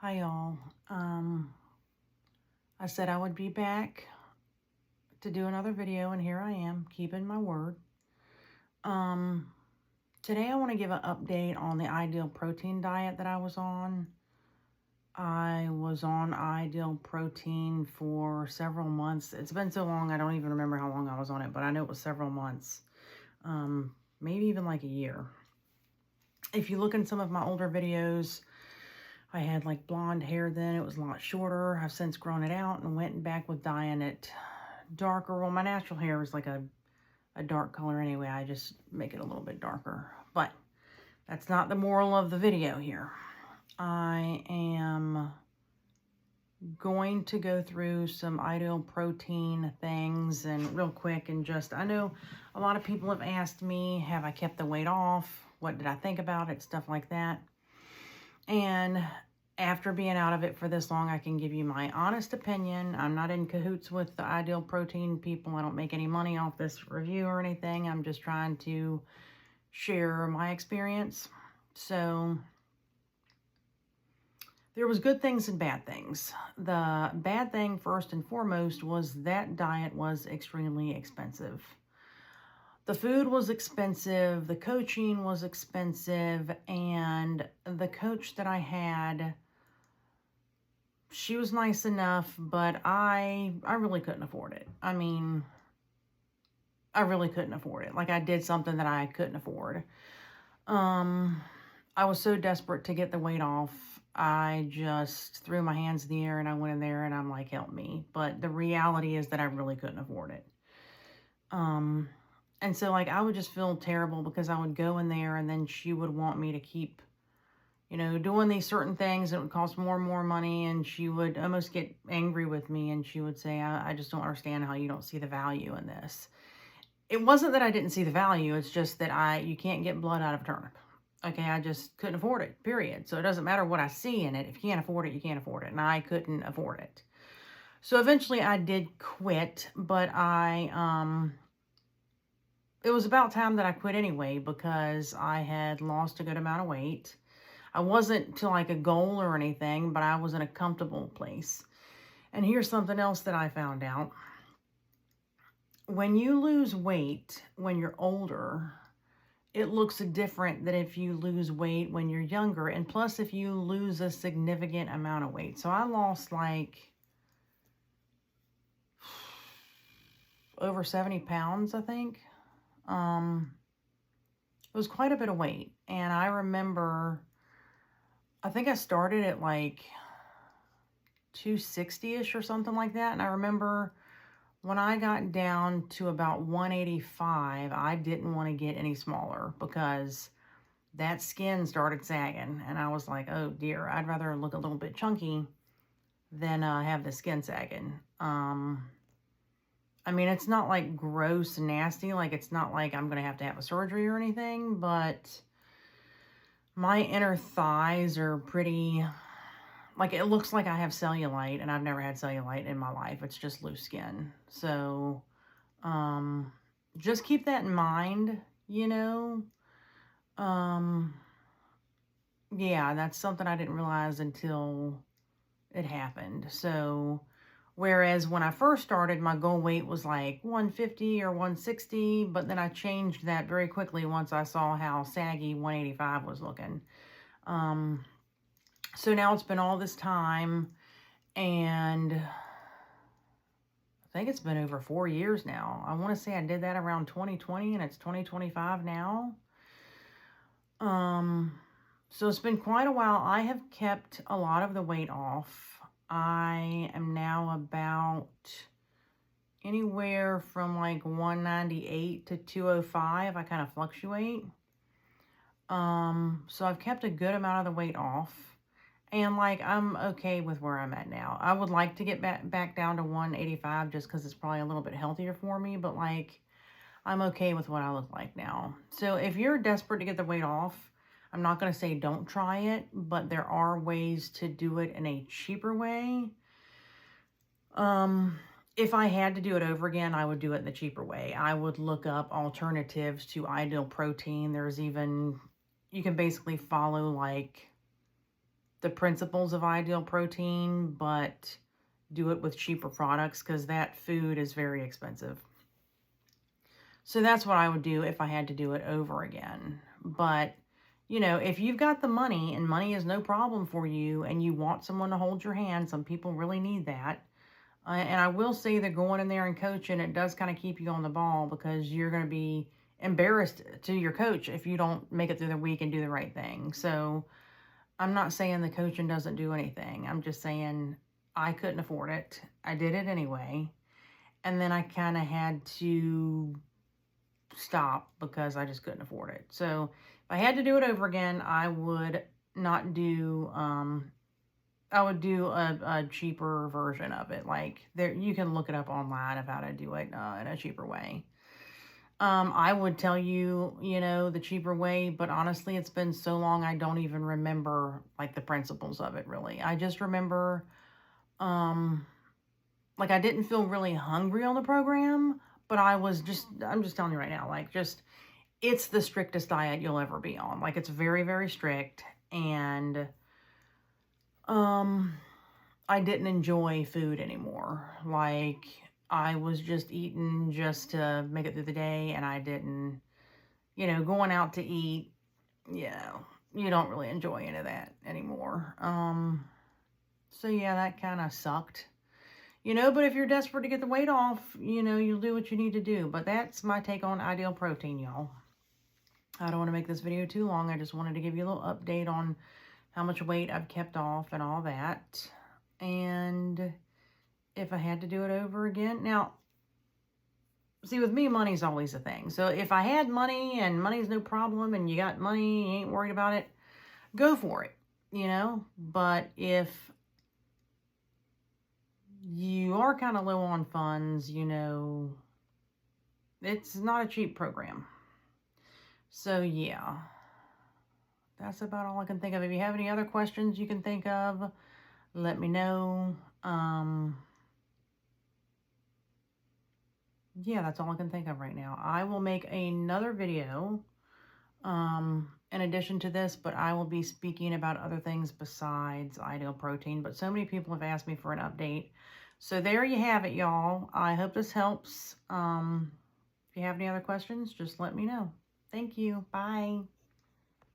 Hi y'all. I said I would be back to do another video, and here I am, keeping my word. Today I want to give an update on the Ideal Protein diet that I was on. I was on Ideal Protein for several months. It's been so long I don't even remember how long I was on it, but I know it was several months. Maybe even like a year. If you look in some of my older videos, I had like blonde hair then. It was a lot shorter. I've since grown it out and went back with dyeing it darker. Well, my natural hair is like a dark color anyway. I just make it a little bit darker. But that's not the moral of the video here. I am going to go through some Ideal Protein things and real quick, and just, I know a lot of people have asked me, have I kept the weight off? What did I think about it? Stuff like that. And after being out of it for this long, I can give you my honest opinion. I'm not in cahoots with the Ideal Protein people. I don't make any money off this review or anything. I'm just trying to share my experience. So there was good things and bad things. The bad thing, first and foremost, was that diet was extremely expensive. The food was expensive, the coaching was expensive, and the coach that I had, she was nice enough, but I really couldn't afford it. I mean, I really couldn't afford it. Like, I did something that I couldn't afford. I was so desperate to get the weight off. I just threw my hands in the air and I went in there and I'm like, help me. But the reality is that I really couldn't afford it. And so, like, I would just feel terrible because I would go in there and then she would want me to keep, you know, doing these certain things that would cost more and more money. And she would almost get angry with me. And she would say, I just don't understand how you don't see the value in this. It wasn't that I didn't see the value. It's just that you can't get blood out of a turnip. Okay, I just couldn't afford it, period. So it doesn't matter what I see in it. If you can't afford it, you can't afford it. And I couldn't afford it. So eventually I did quit, but it was about time that I quit anyway because I had lost a good amount of weight. I wasn't to like a goal or anything, but I was in a comfortable place. And here's something else that I found out. When you lose weight when you're older, it looks different than if you lose weight when you're younger. And plus, if you lose a significant amount of weight. So I lost like over 70 pounds, I think. It was quite a bit of weight. And I remember, I think I started at like 260-ish or something like that. And I remember when I got down to about 185, I didn't want to get any smaller because that skin started sagging. And I was like, oh dear, I'd rather look a little bit chunky than have the skin sagging. I mean, it's not like gross and nasty. Like, it's not like I'm going to have a surgery or anything, but my inner thighs are pretty, like, it looks like I have cellulite, and I've never had cellulite in my life. It's just loose skin. So, just keep that in mind, you know. Yeah, that's something I didn't realize until it happened. So, whereas when I first started, my goal weight was like 150 or 160, but then I changed that very quickly once I saw how saggy 185 was looking. So now it's been all this time, and I think it's been over 4 years now. I want to say I did that around 2020, and it's 2025 now. So it's been quite a while. I have kept a lot of the weight off. I am now about anywhere from like 198 to 205. I kind of fluctuate. So I've kept a good amount of the weight off. And like, I'm okay with where I'm at now. I would like to get back down to 185 just because it's probably a little bit healthier for me. But like, I'm okay with what I look like now. So if you're desperate to get the weight off, I'm not going to say don't try it, but there are ways to do it in a cheaper way. If I had to do it over again, I would do it in the cheaper way. I would look up alternatives to Ideal Protein. There's even, you can basically follow like the principles of Ideal Protein, but do it with cheaper products because that food is very expensive. So that's what I would do if I had to do it over again. But, you know, if you've got the money and money is no problem for you and you want someone to hold your hand, some people really need that. And I will say that going in there and coaching, it does kind of keep you on the ball because you're going to be embarrassed to your coach if you don't make it through the week and do the right thing. So I'm not saying the coaching doesn't do anything. I'm just saying I couldn't afford it. I did it anyway. And then I kind of had to stop because I just couldn't afford it. So if I had to do it over again, I would not do, I would do a cheaper version of it. Like there, you can look it up online of how to do it in a cheaper way. I would tell you, you know, the cheaper way, but honestly, it's been so long I don't even remember like the principles of it really. I just remember, like I didn't feel really hungry on the program, but I'm just telling you right now, like it's the strictest diet you'll ever be on. Like it's very, very strict. And, I didn't enjoy food anymore. Like I was just eating just to make it through the day, and I didn't, you know, going out to eat, you know, you don't really enjoy any of that anymore. So yeah, that kind of sucked. You know, but if you're desperate to get the weight off, you know, you'll do what you need to do. But that's my take on Ideal Protein, y'all. I don't want to make this video too long. I just wanted to give you a little update on how much weight I've kept off and all that. And if I had to do it over again. Now, see, with me, money's always a thing. So if I had money and money's no problem and you got money, you ain't worried about it, go for it, you know? But if you are kind of low on funds, you know, it's not a cheap program. So yeah, that's about all I can think of. If you have any other questions you can think of, let me know. Yeah, that's all I can think of right now. I will make another video in addition to this, but I will be speaking about other things besides Ideal Protein. But so many people have asked me for an update. So there you have it, y'all. I hope this helps. If you have any other questions, just let me know. Thank you. Bye.